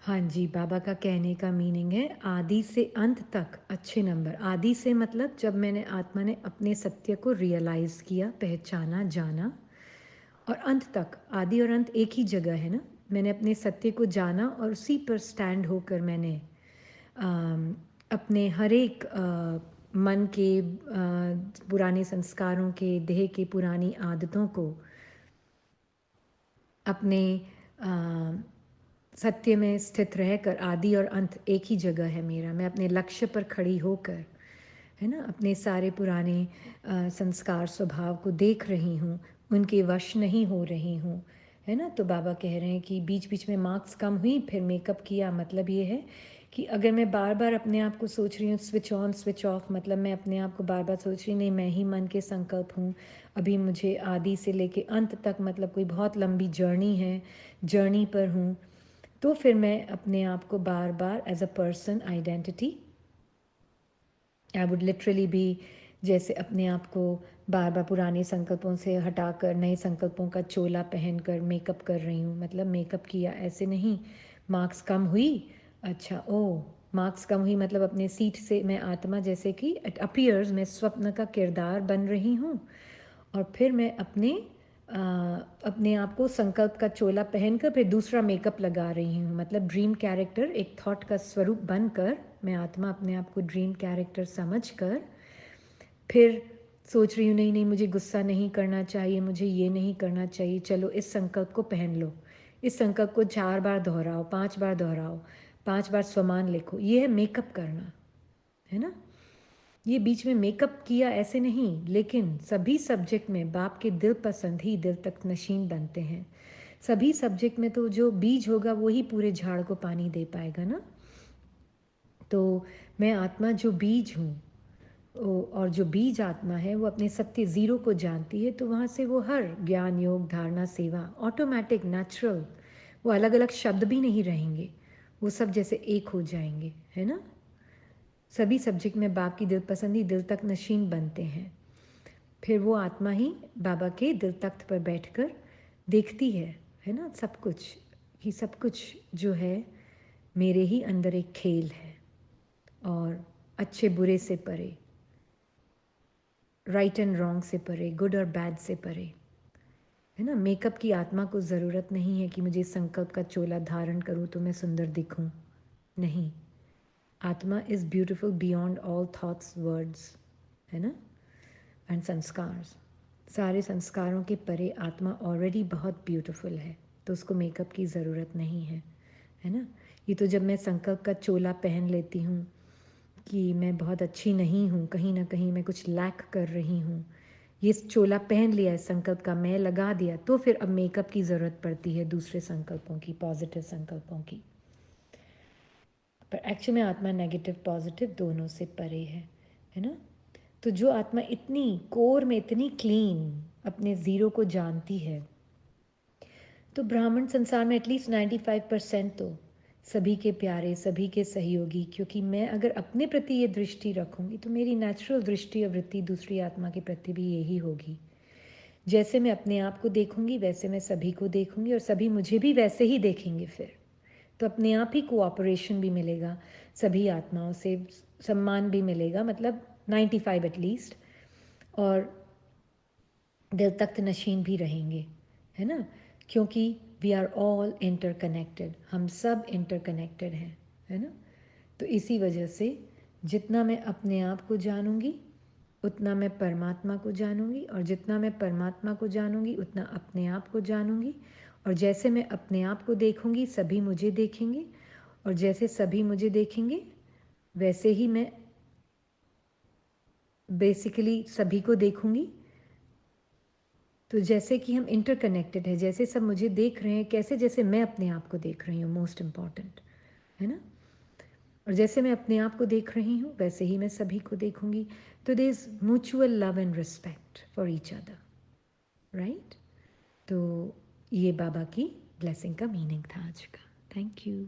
हाँ जी, बाबा का कहने का मीनिंग है आदि से अंत तक अच्छे नंबर। आदि से मतलब जब मैंने आत्मा ने अपने सत्य को रियलाइज़ किया, पहचाना, जाना, और अंत तक, आदि और अंत एक ही जगह है ना। मैंने अपने सत्य को जाना और उसी पर स्टैंड होकर मैंने अपने हर एक मन के पुराने संस्कारों के, देह के पुरानी आदतों को अपने सत्य में स्थित रहकर, आदि और अंत एक ही जगह है मेरा, मैं अपने लक्ष्य पर खड़ी होकर, है ना, अपने सारे पुराने संस्कार स्वभाव को देख रही हूँ, उनके वश नहीं हो रही हूँ, है ना। तो बाबा कह रहे हैं कि बीच बीच में मार्क्स कम हुई, फिर मेकअप किया। मतलब ये है कि अगर मैं बार बार अपने आप को सोच रही हूँ स्विच ऑन स्विच ऑफ, मतलब मैं अपने आप को बार बार सोच रही नहीं मैं ही मन के संकल्प हूँ, अभी मुझे आदि से लेके अंत तक, मतलब कोई बहुत लंबी जर्नी है, जर्नी पर हूँ, तो फिर मैं अपने आप को बार बार as a person identity, I would literally be, जैसे अपने आप को बार बार पुराने संकल्पों से हटाकर नए संकल्पों का चोला पहनकर मेकअप कर रही हूँ। मतलब मेकअप किया ऐसे नहीं, मार्क्स कम हुई, अच्छा ओ मार्क्स कम हुई मतलब अपने सीट से मैं आत्मा, जैसे कि इट अपीयर्स मैं स्वप्न का किरदार बन रही हूँ, और फिर मैं अपने आप को संकल्प का चोला पहनकर फिर दूसरा मेकअप लगा रही हूँ। मतलब ड्रीम कैरेक्टर, एक थॉट का स्वरूप बनकर मैं आत्मा अपने आप को ड्रीम कैरेक्टर समझकर फिर सोच रही हूँ नहीं नहीं मुझे गुस्सा नहीं करना चाहिए, मुझे ये नहीं करना चाहिए, चलो इस संकल्प को पहन लो, इस संकल्प को 4 बार दोहराओ, 5 बार दोहराओ, 5 बार स्वमान लिखो। ये है मेकअप करना, है ना। ये बीच में मेकअप किया ऐसे नहीं, लेकिन सभी सब्जेक्ट में बाप के दिल पसंद ही दिल तक नशीन बनते हैं। सभी सब्जेक्ट में तो जो बीज होगा वही पूरे झाड़ को पानी दे पाएगा ना। तो मैं आत्मा जो बीज हूँ, और जो बीज आत्मा है वो अपने सत्य ज़ीरो को जानती है, तो वहाँ से वो हर ज्ञान योग धारणा सेवा ऑटोमेटिक नेचुरल, वो अलग अलग शब्द भी नहीं रहेंगे, वो सब जैसे एक हो जाएंगे, है ना। सभी सब्जेक्ट में बाप की दिल पसंदी दिल तक नशीन बनते हैं। फिर वो आत्मा ही बाबा के दिल तख्त पर बैठकर देखती है ना, सब कुछ, कि सब कुछ जो है मेरे ही अंदर एक खेल है, और अच्छे बुरे से परे, राइट एंड रॉन्ग से परे, गुड और बैड से परे, है ना। मेकअप की आत्मा को ज़रूरत नहीं है कि मुझे संकल्प का चोला धारण करूँ तो मैं सुंदर दिखूँ, नहीं। आत्मा is beautiful beyond all thoughts words, है ना, एंड संस्कार। सारे संस्कारों के परे आत्मा ऑलरेडी बहुत ब्यूटीफुल है, तो उसको मेकअप की ज़रूरत नहीं है ना। ये तो जब मैं संकल्प का चोला पहन लेती हूँ कि मैं बहुत अच्छी नहीं हूँ, कहीं ना कहीं मैं कुछ लैक कर रही हूँ, ये चोला पहन लिया है संकल्प का, मैं लगा दिया, तो फिर अब मेकअप की ज़रूरत पड़ती है दूसरे संकल्पों की, पॉजिटिव संकल्पों की। पर एक्चुअली में आत्मा नेगेटिव पॉजिटिव दोनों से परे है ना। तो जो आत्मा इतनी कोर में इतनी क्लीन अपने ज़ीरो को जानती है, तो ब्राह्मण संसार में एटलीस्ट 95% तो सभी के प्यारे, सभी के सहयोगी, क्योंकि मैं अगर अपने प्रति ये दृष्टि रखूँगी तो मेरी नेचुरल दृष्टि और वृत्ति दूसरी आत्मा के प्रति भी यही होगी। जैसे मैं अपने आप को देखूँगी वैसे मैं सभी को देखूँगी, और सभी मुझे भी वैसे ही देखेंगे फिर। तो अपने आप ही कोऑपरेशन भी मिलेगा, सभी आत्माओं से सम्मान भी मिलेगा, मतलब 95 एटलीस्ट, और दिल तख्त नशीन भी रहेंगे, है ना। क्योंकि वी आर ऑल इंटरकनेक्टेड, हम सब इंटरकनेक्टेड हैं, है ना। तो इसी वजह से जितना मैं अपने आप को जानूंगी उतना मैं परमात्मा को जानूंगी, और जितना मैं परमात्मा को जानूंगी उतना अपने आप को जानूंगी, और जैसे मैं अपने आप को देखूंगी सभी मुझे देखेंगे, और जैसे सभी मुझे देखेंगे वैसे ही मैं बेसिकली सभी को देखूंगी। तो जैसे कि हम इंटरकनेक्टेड है, जैसे सब मुझे देख रहे हैं, कैसे जैसे मैं अपने आप को देख रही हूँ, मोस्ट इम्पॉर्टेंट, है ना। और जैसे मैं अपने आप को देख रही हूँ वैसे ही मैं सभी को देखूंगी। तो there is mutual love and respect for each other, right. तो ये बाबा की ब्लेसिंग का मीनिंग था आज का। Thank you.